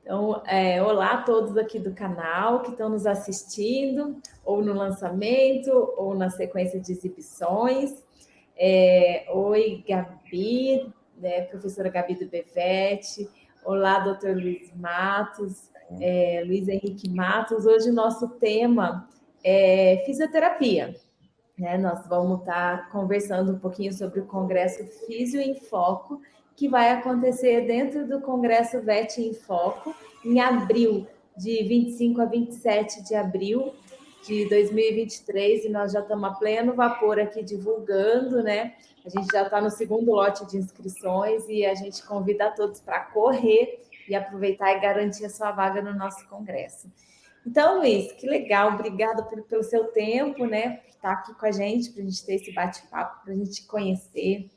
Então, olá a todos aqui do canal que estão nos assistindo, ou no lançamento, ou na sequência de exibições. Oi, Gabi, né, professora Gabi do Bevete. Olá, doutor Luiz Matos, Luiz Henrique Matos. Hoje o nosso tema é fisioterapia. Né? Nós vamos estar conversando um pouquinho sobre o Congresso Físio em Foco, que vai acontecer dentro do Congresso VET em Foco, em abril, de 25 a 27 de abril de 2023, e nós já estamos a pleno vapor aqui divulgando, né? A gente já está no segundo lote de inscrições e a gente convida a todos para correr e aproveitar e garantir a sua vaga no nosso congresso. Então, Luiz, que legal, obrigada pelo seu tempo, né? Por estar aqui com a gente, para a gente ter esse bate-papo, para a gente conhecer.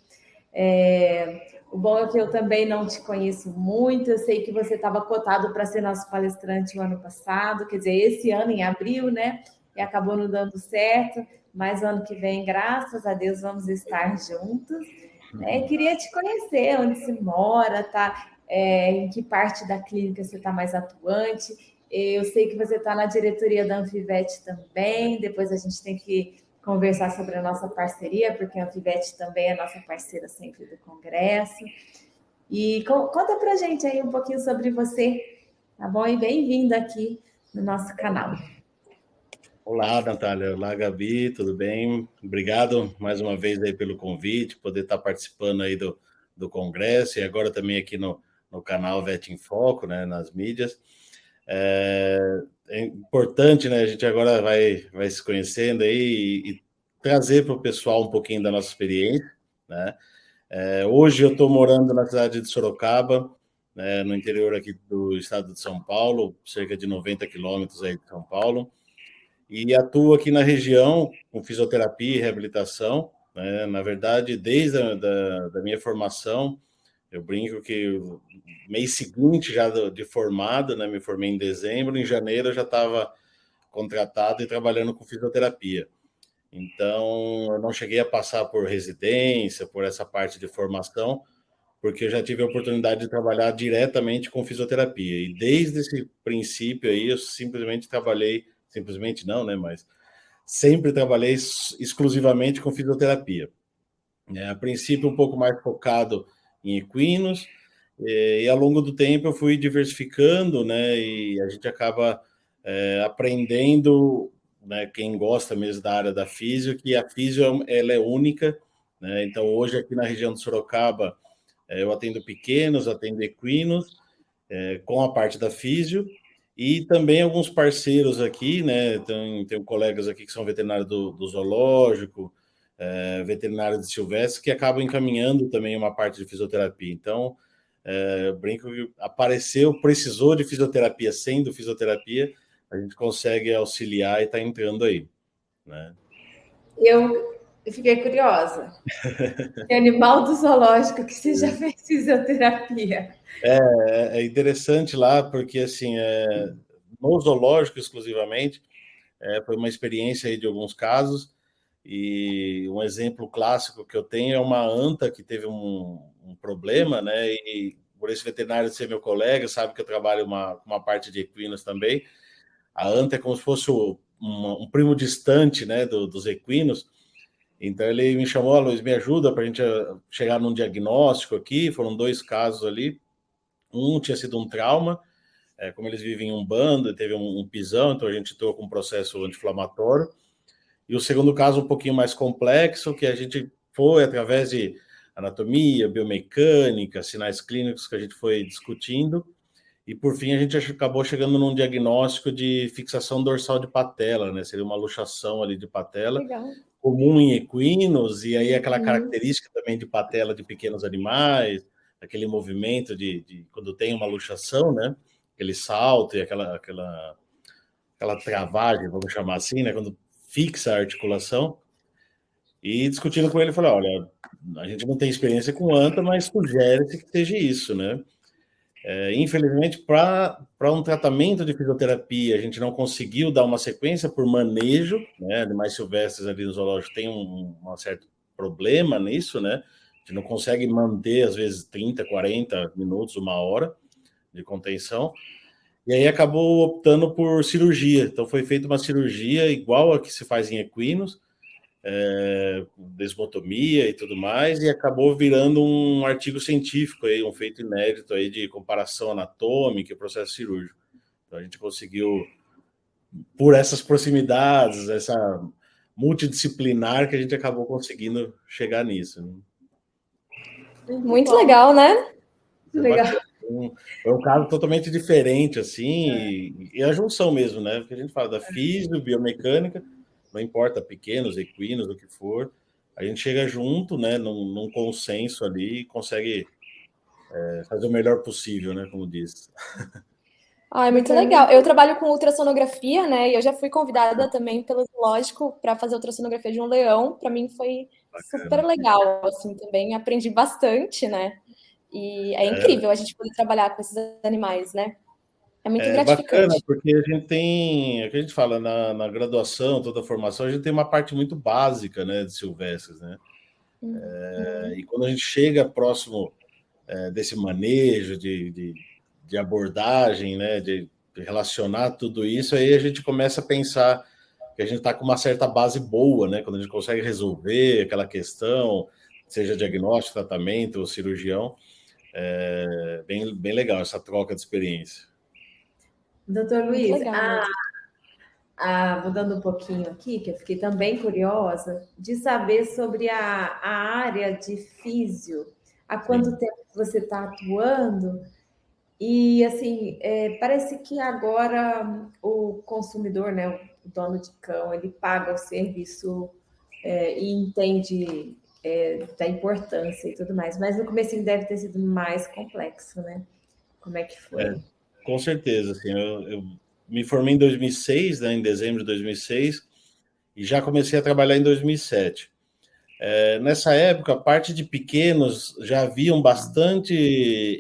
O bom é que eu também não te conheço muito, eu sei que você estava cotado para ser nosso palestrante o ano passado, quer dizer, esse ano, em abril, né? E acabou não dando certo, mas o ano que vem, graças a Deus, vamos estar juntos. Né? Queria te conhecer, onde você mora, tá? Em que parte da clínica você está mais atuante. Eu sei que você está na diretoria da Anfivete também, depois a gente tem que conversar sobre a nossa parceria, porque a Anfivete também é nossa parceira sempre do Congresso. E conta pra gente aí um pouquinho sobre você, tá bom? E bem-vindo aqui no nosso canal. Olá, Natália. Olá, Gabi, tudo bem? Obrigado mais uma vez aí pelo convite, poder estar participando aí do Congresso e agora também aqui no canal VET em Foco, né, nas mídias. É importante, né, a gente agora vai se conhecendo aí e trazer para o pessoal um pouquinho da nossa experiência, né? Hoje eu estou morando na cidade de Sorocaba, né, no interior aqui do estado de São Paulo, cerca de 90 quilômetros aí de São Paulo, e atuo aqui na região com fisioterapia e reabilitação, né? Na verdade, desde da minha formação, eu brinco que o mês seguinte já de formado, né, me formei em dezembro, em janeiro eu já estava contratado e trabalhando com fisioterapia. Então, eu não cheguei a passar por residência, por essa parte de formação, porque eu já tive a oportunidade de trabalhar diretamente com fisioterapia. E desde esse princípio aí, eu simplesmente trabalhei, simplesmente não, né, mas sempre trabalhei exclusivamente com fisioterapia. A princípio, um pouco mais focado em equinos, e ao longo do tempo eu fui diversificando, né, e a gente acaba aprendendo, né, quem gosta mesmo da área da físio, que a físio ela é única, né? Então hoje aqui na região de Sorocaba eu atendo pequenos, atendo equinos, com a parte da físio, e também alguns parceiros aqui, né? Tem colegas aqui que são veterinários do zoológico, veterinários de silvestre, que acabam encaminhando também uma parte de fisioterapia. Então, brinco que apareceu, precisou de fisioterapia, sendo fisioterapia, a gente consegue auxiliar e está entrando aí, né? Eu fiquei curiosa. Que animal do zoológico que você já fez fisioterapia? É interessante lá, porque assim, no zoológico exclusivamente, foi uma experiência aí de alguns casos, e um exemplo clássico que eu tenho é uma anta que teve um problema, né? E por esse veterinário ser meu colega, sabe que eu trabalho uma parte de equinos também. A anta é como se fosse um primo distante, né, dos equinos. Então ele me chamou, Luiz, me ajuda para a gente chegar num diagnóstico aqui. Foram 2 casos ali. Um tinha sido um trauma, como eles vivem em um bando, teve um pisão, então a gente entrou com um processo anti-inflamatório. E o segundo caso um pouquinho mais complexo, que a gente foi através de anatomia, biomecânica, sinais clínicos que a gente foi discutindo, e por fim a gente acabou chegando num diagnóstico de fixação dorsal de patela, né? Seria uma luxação ali de patela, Legal. comum em equinos, e aí aquela característica também de patela de pequenos animais, aquele movimento de quando tem uma luxação, né? Aquele salto e aquela travagem, vamos chamar assim, né? Quando fixa a articulação. E discutindo com ele, falei, olha, a gente não tem experiência com anta, mas sugere-se que seja isso, né? Infelizmente, para um tratamento de fisioterapia, a gente não conseguiu dar uma sequência por manejo, né? Animais silvestres ali no zoológico tem um certo problema nisso, né? A gente não consegue manter, às vezes, 30, 40 minutos, 1 hora de contenção, e aí acabou optando por cirurgia. Então foi feita uma cirurgia igual a que se faz em equinos, desmotomia e tudo mais, e acabou virando um artigo científico, aí, um feito inédito aí de comparação anatômica e processo cirúrgico. Então a gente conseguiu, por essas proximidades, essa multidisciplinar, que a gente acabou conseguindo chegar nisso. Né? Muito legal, né? Legal. Foi um caso totalmente diferente, assim, e a junção mesmo, né? Porque a gente fala da física, biomecânica, não importa, pequenos, equinos, o que for, a gente chega junto, né, num consenso ali e consegue fazer o melhor possível, né, como diz. Ah, é muito legal. Eu trabalho com ultrassonografia, né? E eu já fui convidada também pelo zoológico para fazer ultrassonografia de um leão. Para mim foi super legal, assim, também aprendi bastante, né? E é incrível a gente poder trabalhar com esses animais, né? É muito gratificante. Bacana, porque a gente tem, é que a gente fala na graduação, toda a formação, a gente tem uma parte muito básica, né, de silvestres, né? E quando a gente chega próximo desse manejo de abordagem, né, de relacionar tudo isso, aí a gente começa a pensar que a gente está com uma certa base boa, né, quando a gente consegue resolver aquela questão, seja diagnóstico, tratamento ou cirurgião, bem legal essa troca de experiência. Doutor Luiz, Legal, mudando um pouquinho aqui, que eu fiquei também curiosa de saber sobre a área de físio. Há quanto tempo você está atuando? E, assim, parece que agora o consumidor, né, o dono de cão, ele paga o serviço e entende da importância e tudo mais. Mas no começo deve ter sido mais complexo, né? Como é que foi? Com certeza, assim, eu me formei em 2006, né, em dezembro de 2006, e já comecei a trabalhar em 2007. Nessa época, a parte de pequenos já haviam bastante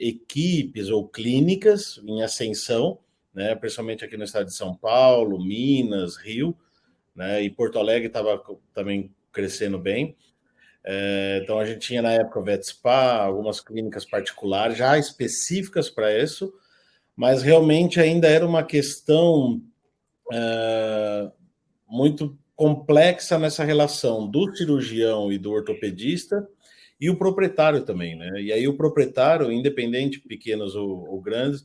equipes ou clínicas em ascensão, né, principalmente aqui no estado de São Paulo, Minas, Rio, né, e Porto Alegre estava também crescendo bem. Então a gente tinha na época o VetSpa, algumas clínicas particulares já específicas para isso, mas realmente ainda era uma questão muito complexa nessa relação do cirurgião e do ortopedista e o proprietário também, né? E aí o proprietário, independente pequenos ou grandes,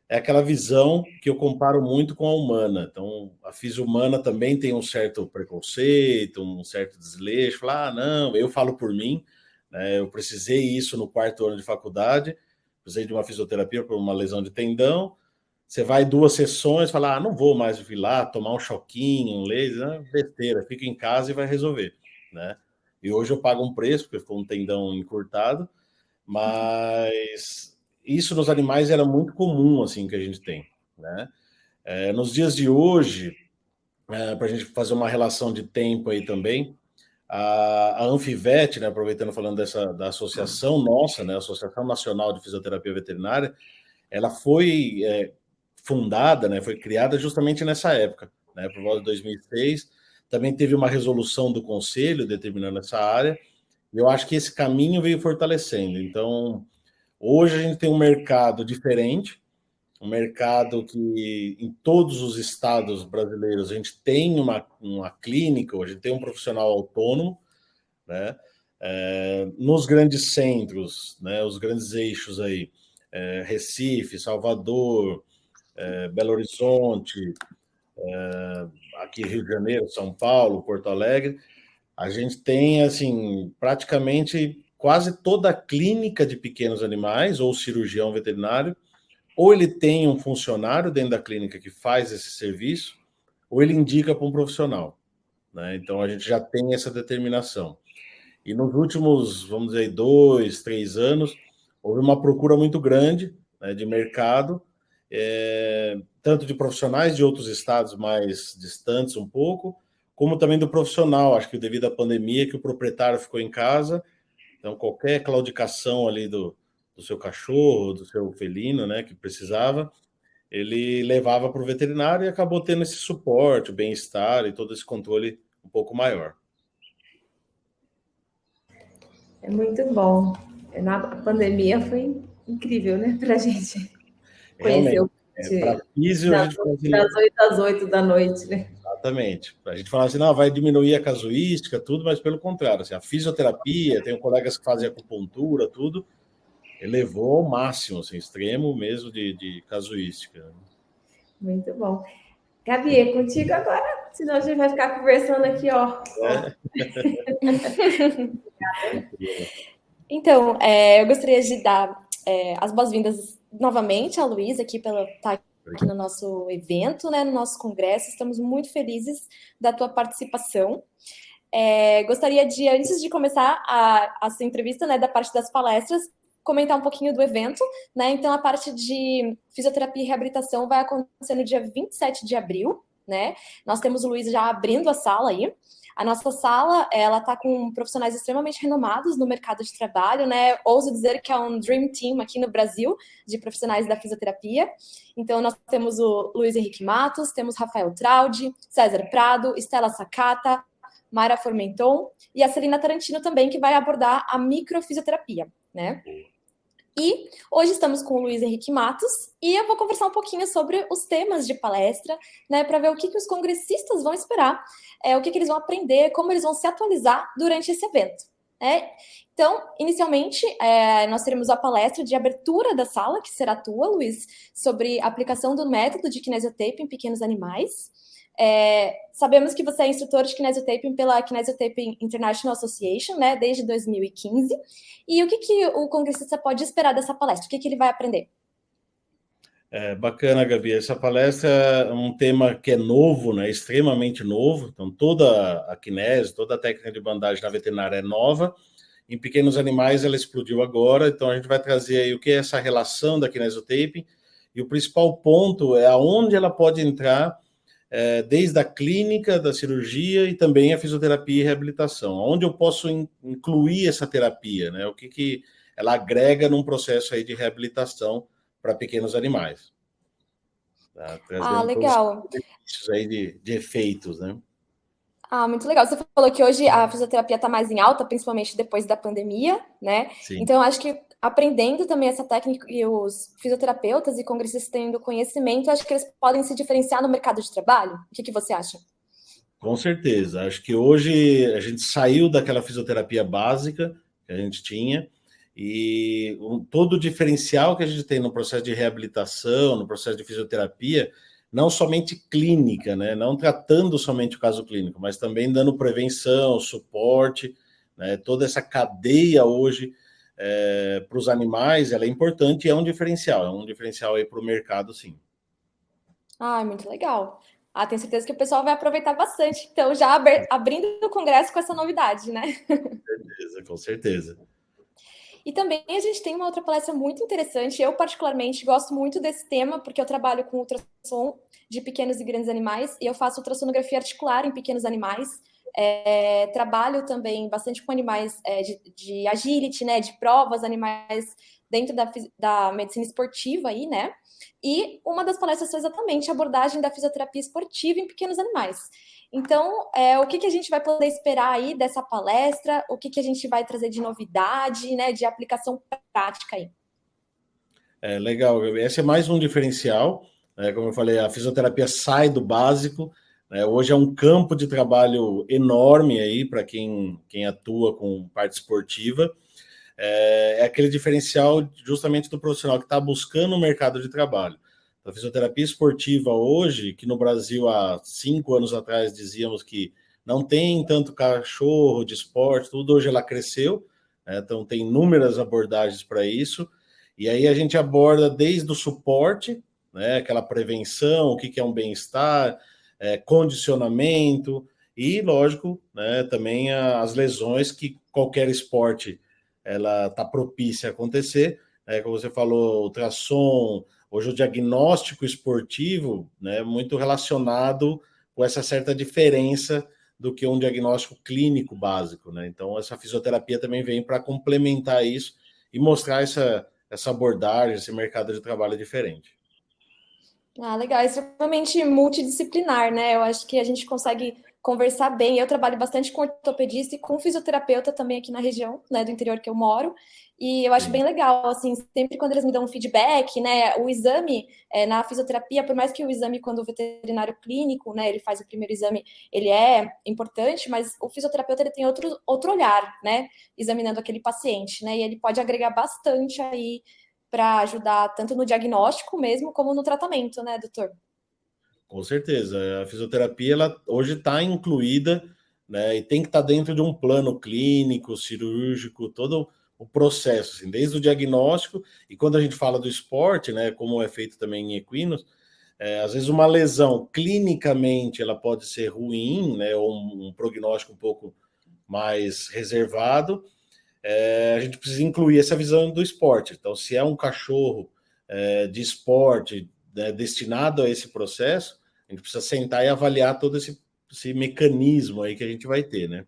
é aquela visão que eu comparo muito com a humana. Então, a física humana também tem um certo preconceito, um certo desleixo. Falar, não, eu falo por mim, né? Eu precisei isso no quarto ano de faculdade, precisei de uma fisioterapia por uma lesão de tendão. Você vai 2 sessões, fala, não vou mais vir lá tomar um choquinho, um laser, besteira, fica em casa e vai resolver, né? E hoje eu pago um preço, porque ficou um tendão encurtado, mas isso nos animais era muito comum, assim, que a gente tem, né? Nos dias de hoje, para a gente fazer uma relação de tempo aí também, a Anfivet, né, aproveitando falando da associação nossa, né, Associação Nacional de Fisioterapia Veterinária, ela foi fundada, né, foi criada justamente nessa época, né, por volta de 2006. Também teve uma resolução do conselho determinando essa área, e eu acho que esse caminho veio fortalecendo. Então, hoje a gente tem um mercado diferente, um mercado que em todos os estados brasileiros a gente tem uma clínica, a gente tem um profissional autônomo, né? Nos grandes centros, né, os grandes eixos aí, Recife, Salvador, Belo Horizonte, aqui Rio de Janeiro, São Paulo, Porto Alegre, a gente tem, assim, praticamente quase toda a clínica de pequenos animais ou cirurgião veterinário, ou ele tem um funcionário dentro da clínica que faz esse serviço, ou ele indica para um profissional, né? Então a gente já tem essa determinação. E nos últimos, vamos dizer, 2, 3 anos, houve uma procura muito grande, né, de mercado, tanto de profissionais de outros estados mais distantes um pouco, como também do profissional. Acho que devido à pandemia, que o proprietário ficou em casa, então qualquer claudicação ali do seu cachorro, do seu felino, né, que precisava, ele levava para o veterinário e acabou tendo esse suporte, o bem-estar e todo esse controle um pouco maior. É muito bom. Na pandemia foi incrível, né, para a gente. Conheceu para físio, a gente fala assim, das 8 às 8 da noite, né? Exatamente. A gente fala assim, não, vai diminuir a casuística, tudo, mas pelo contrário, assim, a fisioterapia, tenho colegas que fazem acupuntura, tudo, elevou ao máximo, assim, extremo mesmo de casuística. Muito bom. Gabi, é contigo agora, senão a gente vai ficar conversando aqui, ó. Então, eu gostaria de dar as boas-vindas novamente à Luísa aqui pela estar aqui no nosso evento, né, no nosso congresso. Estamos muito felizes da tua participação. Gostaria de, antes de começar a sua entrevista, né, da parte das palestras, comentar um pouquinho do evento, né? Então, a parte de fisioterapia e reabilitação vai acontecer no dia 27 de abril, né? Nós temos o Luiz já abrindo a sala aí. A nossa sala, ela está com profissionais extremamente renomados no mercado de trabalho, né? Ouso dizer que é um dream team aqui no Brasil de profissionais da fisioterapia. Então, nós temos o Luiz Henrique Matos, temos Rafael Traudi, César Prado, Estela Sakata, Mara Formenton e a Celina Tarantino também, que vai abordar a microfisioterapia, né? E hoje estamos com o Luiz Henrique Matos e eu vou conversar um pouquinho sobre os temas de palestra, né, para ver o que os congressistas vão esperar, o que eles vão aprender, como eles vão se atualizar durante esse evento. Então, inicialmente, nós teremos a palestra de abertura da sala, que será tua, Luiz, sobre a aplicação do método de kinesiotape em pequenos animais. Sabemos que você é instrutor de kinesiotaping pela Kinesiotaping International Association, né, desde 2015. E o que o congressista pode esperar dessa palestra? O que ele vai aprender? Bacana, Gabi. Essa palestra é um tema que é novo, né, extremamente novo. Então, toda a kinese, toda a técnica de bandagem na veterinária é nova. Em pequenos animais, ela explodiu agora. Então, a gente vai trazer aí o que é essa relação da kinesiotaping. E o principal ponto é aonde ela pode entrar desde a clínica, da cirurgia e também a fisioterapia e reabilitação. Onde eu posso incluir essa terapia, né? O que ela agrega num processo aí de reabilitação para pequenos animais. Tá? Legal. Benefícios aí de efeitos, né? Muito legal. Você falou que hoje a fisioterapia está mais em alta, principalmente depois da pandemia, né? Sim. Então, eu acho que aprendendo também essa técnica e os fisioterapeutas e congressistas tendo conhecimento, acho que eles podem se diferenciar no mercado de trabalho. O que você acha? Com certeza. Acho que hoje a gente saiu daquela fisioterapia básica que a gente tinha e todo o diferencial que a gente tem no processo de reabilitação, no processo de fisioterapia, não somente clínica, né? Não tratando somente o caso clínico, mas também dando prevenção, suporte, né? Toda essa cadeia hoje para os animais, ela é importante e é um diferencial aí para o mercado, sim. Muito legal. Tenho certeza que o pessoal vai aproveitar bastante, então, já abrindo o congresso com essa novidade, né? Com certeza. E também a gente tem uma outra palestra muito interessante. Eu, particularmente, gosto muito desse tema, porque eu trabalho com ultrassom de pequenos e grandes animais, e eu faço ultrassonografia articular em pequenos animais. Trabalho também bastante com animais de agility, né, de provas, animais dentro da medicina esportiva aí, né? E uma das palestras foi exatamente a abordagem da fisioterapia esportiva em pequenos animais. Então, o que a gente vai poder esperar aí dessa palestra? O que a gente vai trazer de novidade, né, de aplicação prática aí? Legal, esse é mais um diferencial. Como eu falei, a fisioterapia sai do básico. Hoje é um campo de trabalho enorme aí para quem atua com parte esportiva. É aquele diferencial justamente do profissional que está buscando o mercado de trabalho. A fisioterapia esportiva hoje, que no Brasil há 5 anos atrás dizíamos que não tem tanto cachorro de esporte, tudo, hoje ela cresceu, né? Então tem inúmeras abordagens para isso, e aí a gente aborda desde o suporte, né? Aquela prevenção, o que é um bem-estar, condicionamento, e lógico, né? Também as lesões que qualquer esporte ela está propícia a acontecer, como você falou, ultrassom, hoje o diagnóstico esportivo, né, muito relacionado com essa certa diferença do que um diagnóstico clínico básico, né? Então essa fisioterapia também vem para complementar isso e mostrar essa abordagem, esse mercado de trabalho diferente. Legal, é extremamente multidisciplinar, né? Eu acho que a gente consegue conversar bem. Eu trabalho bastante com ortopedista e com fisioterapeuta também aqui na região, né, do interior que eu moro. E eu acho bem legal, assim, sempre quando eles me dão um feedback, né, o exame na fisioterapia, por mais que o exame, quando o veterinário clínico, né, ele faz o primeiro exame, ele é importante, mas o fisioterapeuta, ele tem outro olhar, né, examinando aquele paciente, né, e ele pode agregar bastante aí para ajudar tanto no diagnóstico mesmo, como no tratamento, né, doutor? Com certeza. A fisioterapia, ela hoje está incluída, né, e tem que estar dentro de um plano clínico, cirúrgico, todo o processo, assim, desde o diagnóstico, e quando a gente fala do esporte, né, como é feito também em equinos, às vezes uma lesão, clinicamente, ela pode ser ruim, né, ou um prognóstico um pouco mais reservado, a gente precisa incluir essa visão do esporte. Então, se é um cachorro de esporte, né, destinado a esse processo, a gente precisa sentar e avaliar todo esse mecanismo aí que a gente vai ter, né?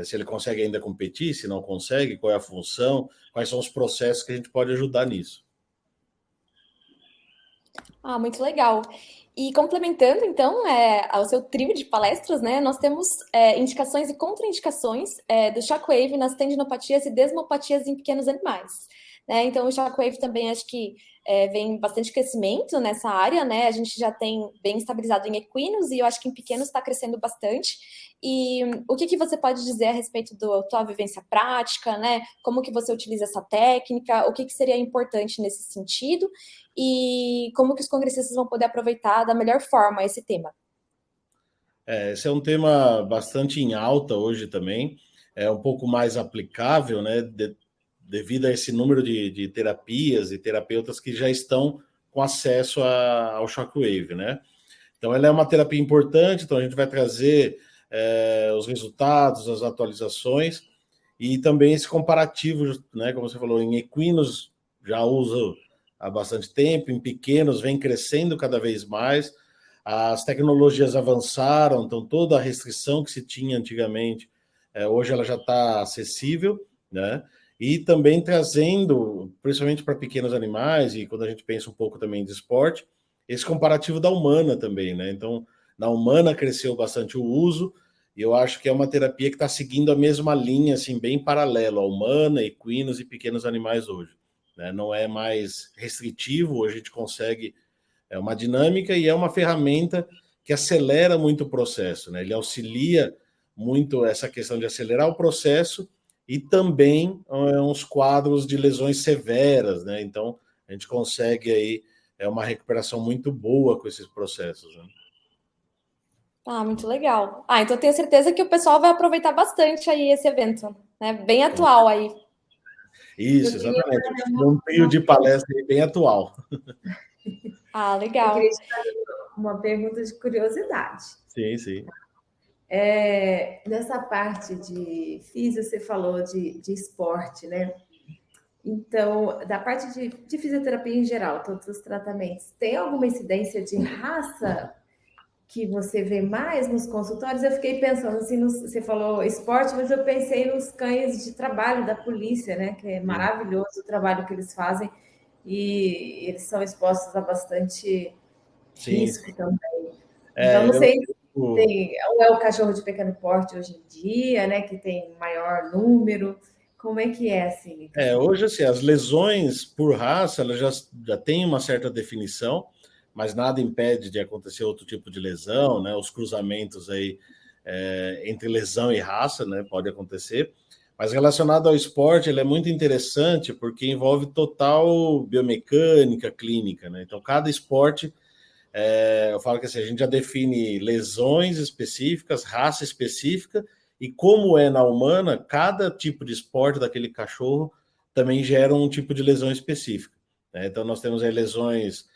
Se ele consegue ainda competir, se não consegue, qual é a função, quais são os processos que a gente pode ajudar nisso. Ah, muito legal. E complementando, então, ao seu trio de palestras, né, nós temos indicações e contraindicações do Shockwave nas tendinopatias e desmopatias em pequenos animais. Né? Então, o Shockwave também acho que vem bastante crescimento nessa área, né? A gente já tem bem estabilizado em equinos e eu acho que em pequenos está crescendo bastante. E o que você pode dizer a respeito da tua vivência prática, né? Como que você utiliza essa técnica? O que seria importante nesse sentido? E como que os congressistas vão poder aproveitar da melhor forma esse tema? Esse é um tema bastante em alta hoje também, é um pouco mais aplicável, né, devido a esse número de terapias e terapeutas que já estão com acesso ao Shockwave, né? Então, ela é uma terapia importante, então a gente vai trazer os resultados, as atualizações e também esse comparativo, né? Como você falou, em equinos já usa há bastante tempo, em pequenos vem crescendo cada vez mais, as tecnologias avançaram, então toda a restrição que se tinha antigamente, hoje ela já está acessível, né? E também trazendo, principalmente para pequenos animais, e quando a gente pensa um pouco também de esporte, esse comparativo da humana também, né? Então, na humana cresceu bastante o uso, e eu acho que é uma terapia que está seguindo a mesma linha, assim, bem paralelo à humana, equinos e pequenos animais hoje, né? Não é mais restritivo, hoje a gente consegue uma dinâmica e é uma ferramenta que acelera muito o processo, né? Ele auxilia muito essa questão de acelerar o processo e também uns quadros de lesões severas, né? Então, a gente consegue aí uma recuperação muito boa com esses processos, né? Ah, muito legal. Ah, então eu tenho certeza que o pessoal vai aproveitar bastante aí esse evento, né? Bem atual aí. Isso, exatamente. Um trio de palestra bem atual. Ah, Eu legal. queria te fazer uma pergunta de curiosidade. Sim, sim. Nessa parte de física, você falou de esporte, né? Então, da parte de fisioterapia em geral, todos os tratamentos, tem alguma incidência de raça que você vê mais nos consultórios? Eu fiquei pensando assim, você falou esporte, mas eu pensei nos cães de trabalho da polícia, né? Que é maravilhoso o trabalho que eles fazem e eles são expostos a bastante Sim, risco também. Então, é, não sei se eu, tem, ou é o cachorro de pequeno porte hoje em dia, né? Que tem maior número. Como é que é assim? hoje, assim, as lesões por raça, elas já têm uma certa definição, mas nada impede de acontecer outro tipo de lesão, né? Os cruzamentos aí entre lesão e raça, né? Pode acontecer. Mas relacionado ao esporte, ele é muito interessante porque envolve total biomecânica clínica, né? Então, cada esporte, eu falo que assim, a gente já define lesões específicas, raça específica, e como é na humana, cada tipo de esporte daquele cachorro também gera um tipo de lesão específica, né? Então, nós temos aí lesões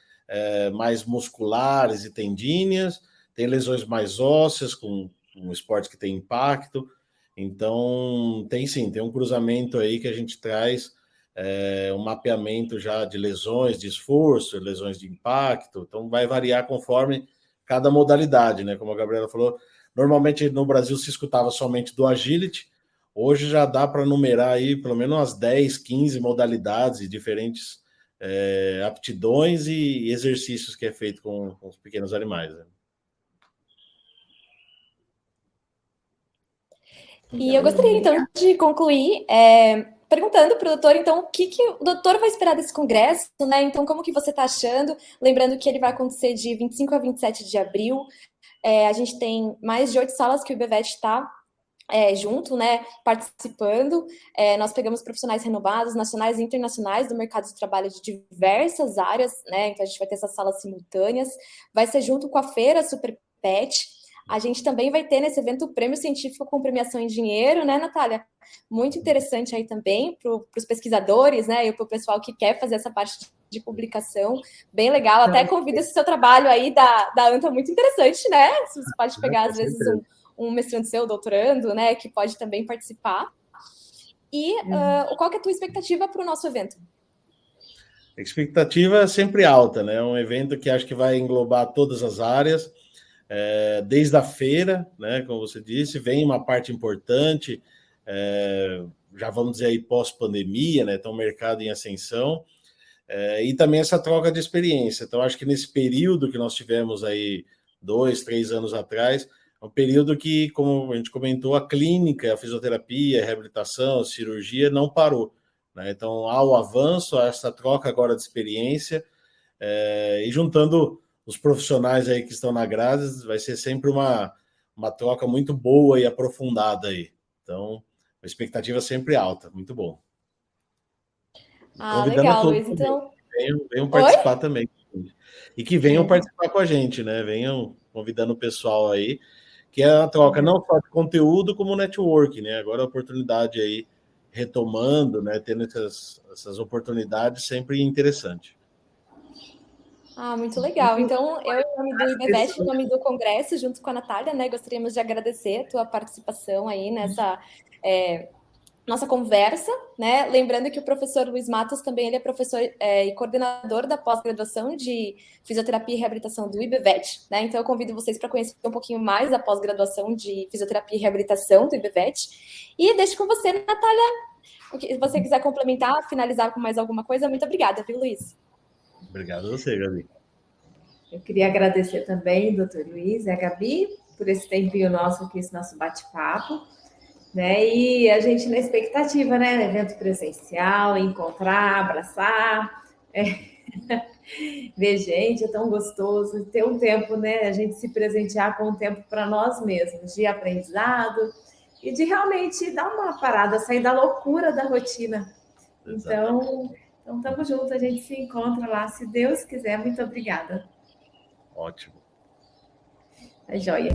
mais musculares e tendíneas, tem lesões mais ósseas, com um esporte que tem impacto. Então, tem sim, tem um cruzamento aí que a gente traz um mapeamento já de lesões de esforço, lesões de impacto. Então, vai variar conforme cada modalidade, né? Como a Gabriela falou, normalmente no Brasil se escutava somente do agility. Hoje já dá para numerar aí pelo menos umas 10, 15 modalidades e diferentes aptidões e exercícios que é feito com os pequenos animais, né? E eu gostaria, então, de concluir perguntando para o doutor, então, o que o doutor vai esperar desse congresso, né? Então, como que você está achando? Lembrando que ele vai acontecer de 25 a 27 de abril. A gente tem mais de 8 salas que o IBVET está junto, né, participando. Nós pegamos profissionais renovados, nacionais e internacionais do mercado de trabalho de diversas áreas, né? Então, a gente vai ter essas salas simultâneas. Vai ser junto com a Feira Super Pet. A gente também vai ter nesse evento o prêmio científico com premiação em dinheiro, né, Natália? Muito interessante aí também para os pesquisadores, né, e para o pessoal que quer fazer essa parte de publicação, bem legal. Até convido esse seu trabalho aí da ANTA, muito interessante, né? Você pode pegar, às vezes, um mestrando seu, doutorando, né, que pode também participar. E qual que é a tua expectativa para o nosso evento? A expectativa é sempre alta, né? É um evento que acho que vai englobar todas as áreas, desde a feira, né? Como você disse, vem uma parte importante, já vamos dizer aí pós-pandemia, né? Então, o mercado em ascensão, e também essa troca de experiência. Então, acho que nesse período que nós tivemos aí 2, 3 anos atrás, é um período que, como a gente comentou, a clínica, a fisioterapia, a reabilitação, a cirurgia não parou, né? Então, há o avanço, há essa troca agora de experiência, e juntando os profissionais aí que estão na grade, vai ser sempre uma troca muito boa e aprofundada aí. Então, a expectativa é sempre alta, muito bom. Convidando legal, Luiz. Então, venham participar também. E que venham participar com a gente, né? Venham convidando o pessoal aí, que é uma troca não só de conteúdo, como network, né? Agora a oportunidade aí, retomando, né? Tendo essas oportunidades, sempre interessante. Muito legal. Então, eu, em nome do IBVET, em nome do Congresso, junto com a Natália, né, gostaríamos de agradecer a tua participação aí nessa nossa conversa, né? Lembrando que o professor Luiz Matos também ele é professor e coordenador da pós-graduação de fisioterapia e reabilitação do IBVET, né? Então, eu convido vocês para conhecer um pouquinho mais da pós-graduação de fisioterapia e reabilitação do IBVET. E deixo com você, Natália. Se você quiser complementar, finalizar com mais alguma coisa, muito obrigada, viu, Luiz? Obrigado a você, Gabi. Eu queria agradecer também, doutor Luiz e a Gabi, por esse tempinho nosso aqui, esse nosso bate-papo, né? E a gente na expectativa, né? Evento presencial, encontrar, abraçar, ver gente, é tão gostoso, ter um tempo, né? A gente se presentear com um tempo para nós mesmos, de aprendizado e de realmente dar uma parada, sair da loucura da rotina. Então, estamos juntos, a gente se encontra lá, se Deus quiser. Muito obrigada. Ótimo. É joia.